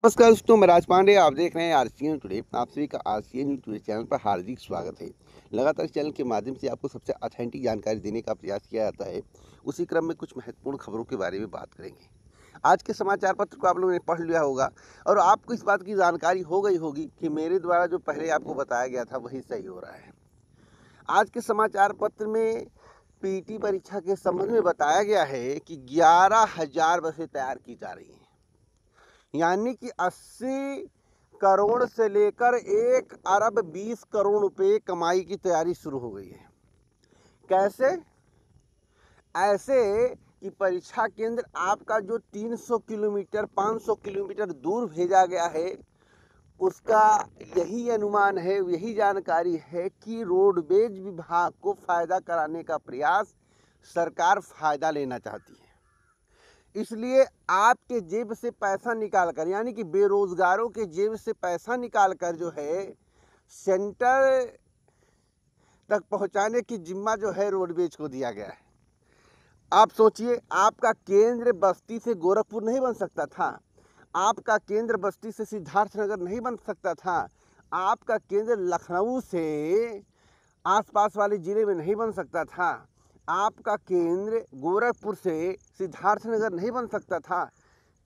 नमस्कार दोस्तों, मैं राज पांडे। आप देख रहे हैं आरसीएन टुडे। आप सभी का आरसीएन टुडे चैनल पर हार्दिक स्वागत है। लगातार इस चैनल के माध्यम से आपको सबसे ऑथेंटिक जानकारी देने का प्रयास किया जाता है। उसी क्रम में कुछ महत्वपूर्ण खबरों के बारे में बात करेंगे। आज के समाचार पत्र को आप लोगों ने पढ़ लिया होगा और आपको इस बात की जानकारी हो गई होगी कि मेरे द्वारा जो पहले आपको बताया गया था वही सही हो रहा है। आज के समाचार पत्र में पीटी परीक्षा के संबंध में बताया गया है कि 11,000 बसें तैयार की जा रही हैं, यानी कि 80 करोड़ से लेकर 1 अरब 20 करोड़ रुपए कमाई की तैयारी शुरू हो गई है। कैसे? ऐसे कि परीक्षा केंद्र आपका जो 300 किलोमीटर 500 किलोमीटर दूर भेजा गया है, उसका यही अनुमान है, यही जानकारी है कि रोडवेज विभाग को फायदा कराने का प्रयास सरकार फायदा लेना चाहती है। इसलिए आपके जेब से पैसा निकाल कर, यानी कि बेरोजगारों के जेब से पैसा निकाल कर जो है सेंटर तक पहुंचाने की जिम्मा जो है रोडवेज को दिया गया है। आप सोचिए, आपका केंद्र बस्ती से गोरखपुर नहीं बन सकता था, आपका केंद्र बस्ती से सिद्धार्थनगर नहीं बन सकता था, आपका केंद्र लखनऊ से आसपास वाले जिले में नहीं बन सकता था, आपका केंद्र गोरखपुर से सिद्धार्थनगर नहीं बन सकता था।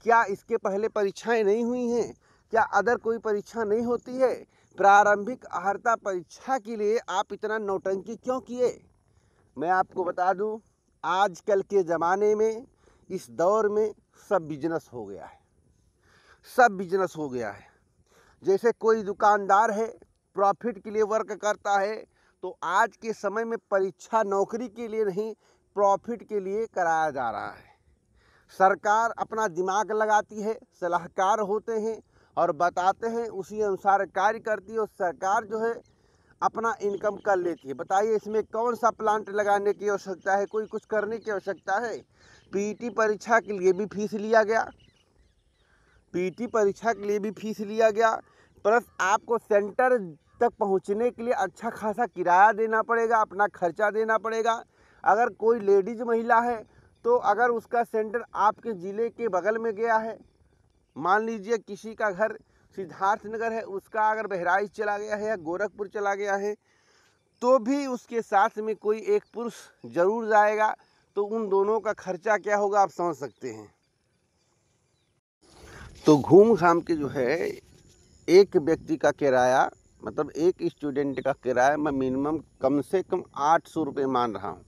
क्या इसके पहले परीक्षाएं नहीं हुई हैं? क्या अदर कोई परीक्षा नहीं होती है? प्रारंभिक अर्हता परीक्षा के लिए आप इतना नौटंकी क्यों किए? मैं आपको बता दूं, आजकल के ज़माने में, इस दौर में सब बिजनेस हो गया है, सब बिजनेस हो गया है। जैसे कोई दुकानदार है, प्रॉफिट के लिए वर्क करता है, तो आज के समय में परीक्षा नौकरी के लिए नहीं, प्रॉफिट के लिए कराया जा रहा है। सरकार अपना दिमाग लगाती है, सलाहकार होते हैं और बताते हैं, उसी अनुसार कार्य करती है और सरकार जो है अपना इनकम कर लेती है। बताइए, इसमें कौन सा प्लांट लगाने की आवश्यकता है? कोई कुछ करने की आवश्यकता है? पीटी परीक्षा के लिए भी फीस लिया गया, पीटी परीक्षा के लिए भी फीस लिया गया, प्लस आपको सेंटर तक पहुंचने के लिए अच्छा खासा किराया देना पड़ेगा, अपना खर्चा देना पड़ेगा। अगर कोई लेडीज महिला है तो अगर उसका सेंटर आपके ज़िले के बगल में गया है, मान लीजिए किसी का घर सिद्धार्थनगर है, उसका अगर बहराइच चला गया है या गोरखपुर चला गया है, तो भी उसके साथ में कोई एक पुरुष जरूर जाएगा, तो उन दोनों का खर्चा क्या होगा आप समझ सकते हैं। तो घूम घाम के जो है एक व्यक्ति का किराया, मतलब एक स्टूडेंट का किराया मैं मिनिमम कम से कम 800 रुपये मान रहा हूँ।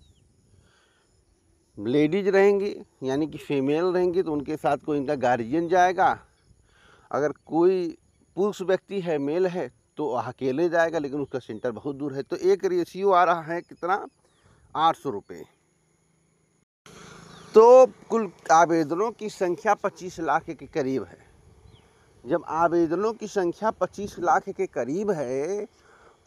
लेडीज रहेंगी, यानी कि फीमेल रहेंगी, तो उनके साथ कोई इनका गार्जियन जाएगा। अगर कोई पुरुष व्यक्ति है, मेल है, तो अकेले जाएगा, लेकिन उसका सेंटर बहुत दूर है। तो एक रेशियो आ रहा है कितना? 800 रुपये। तो कुल आवेदनों की संख्या 25 लाख के करीब है। जब आवेदनों की संख्या 25 लाख के करीब है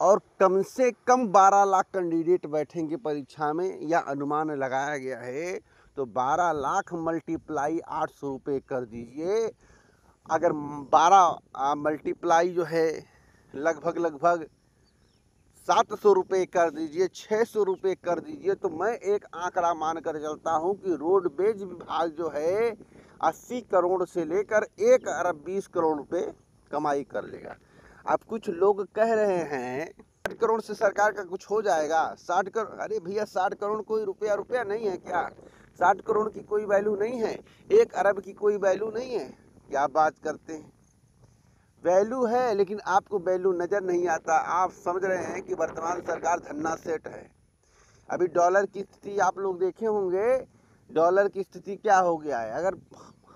और कम से कम 12 लाख कैंडिडेट बैठेंगे परीक्षा में, या अनुमान लगाया गया है, तो 12 लाख मल्टीप्लाई 800 रुपये कर दीजिए। अगर 12 मल्टीप्लाई जो है लगभग 700 रुपये कर दीजिए, 600 रुपये कर दीजिए, तो मैं एक आंकड़ा मान कर चलता हूँ कि रोडवेज विभाग जो है 80 करोड़ से लेकर 1 अरब 20 करोड़ रुपये कमाई कर लेगा। अब कुछ लोग कह रहे हैं 60 करोड़ से सरकार का कुछ हो जाएगा। 60 करोड़, अरे भैया 60 करोड़ कोई रुपया नहीं है क्या? 60 करोड़ की कोई वैल्यू नहीं है, 1 अरब की कोई वैल्यू नहीं है। क्या बात करते हैं? वैल्यू है, लेकिन आपको वैल्यू नज़र नहीं आता। आप समझ रहे हैं कि वर्तमान सरकार धन्ना सेठ है। अभी डॉलर की स्थिति आप लोग देखे होंगे, डॉलर की स्थिति क्या हो गया है। अगर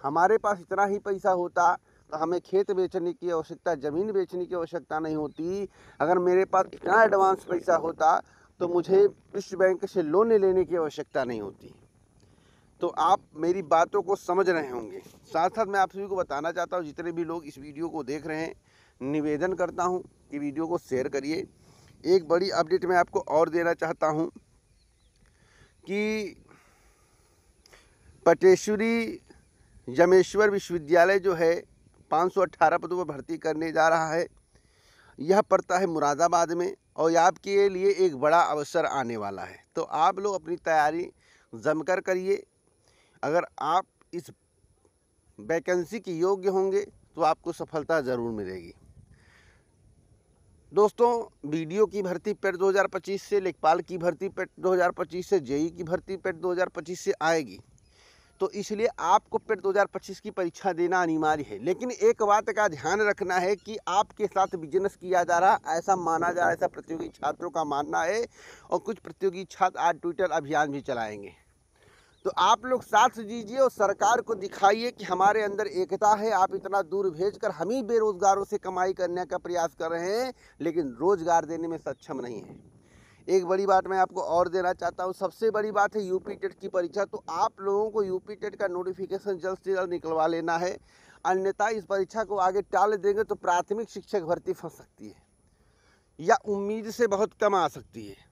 हमारे पास इतना ही पैसा होता तो हमें खेत बेचने की आवश्यकता, ज़मीन बेचने की आवश्यकता नहीं होती। अगर मेरे पास इतना एडवांस पैसा होता तो मुझे विश्व बैंक से लोन लेने की आवश्यकता नहीं होती। तो आप मेरी बातों को समझ रहे होंगे। साथ साथ मैं आप सभी को बताना चाहता हूँ, जितने भी लोग इस वीडियो को देख रहे हैं, निवेदन करता हूँ कि वीडियो को शेयर करिए। एक बड़ी अपडेट मैं आपको और देना चाहता हूँ कि पटेश्वरी जमेश्वर विश्वविद्यालय जो है 518 पदों पर भर्ती करने जा रहा है। यह पड़ता है मुरादाबाद में और आपके लिए एक बड़ा अवसर आने वाला है। तो आप लोग अपनी तैयारी जमकर करिए। अगर आप इस वैकेंसी के योग्य होंगे तो आपको सफलता ज़रूर मिलेगी। दोस्तों, वीडियो की भर्ती पेट 2025 से, लेखपाल की भर्ती पेट 2025 से, जेई की भर्ती पेट 2025 से आएगी, तो इसलिए आपको पेट 2025 की परीक्षा देना अनिवार्य है। लेकिन एक बात का ध्यान रखना है कि आपके साथ बिजनेस किया जा रहा, ऐसा माना जा रहा, ऐसा प्रतियोगी छात्रों का मानना है। और कुछ प्रतियोगी छात्र आज ट्विटर अभियान भी चलाएंगे। तो आप लोग साथ दीजिए और सरकार को दिखाइए कि हमारे अंदर एकता है। आप इतना दूर भेजकर हम ही बेरोजगारों से कमाई करने का प्रयास कर रहे हैं, लेकिन रोजगार देने में सक्षम नहीं है। एक बड़ी बात मैं आपको और देना चाहता हूँ, सबसे बड़ी बात है यूपी टेट की परीक्षा। तो आप लोगों को यूपी टेट का नोटिफिकेशन जल्द से जल्द निकलवा लेना है, अन्यथा इस परीक्षा को आगे टाल देंगे तो प्राथमिक शिक्षक भर्ती फंस सकती है या उम्मीद से बहुत कम आ सकती है।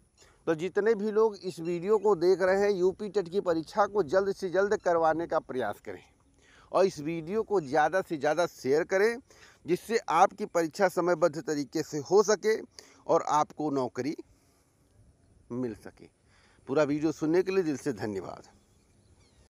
तो जितने भी लोग इस वीडियो को देख रहे हैं, यूपी टेट की परीक्षा को जल्द से जल्द करवाने का प्रयास करें और इस वीडियो को ज़्यादा से ज़्यादा शेयर करें, जिससे आपकी परीक्षा समयबद्ध तरीके से हो सके और आपको नौकरी मिल सके। पूरा वीडियो सुनने के लिए दिल से धन्यवाद।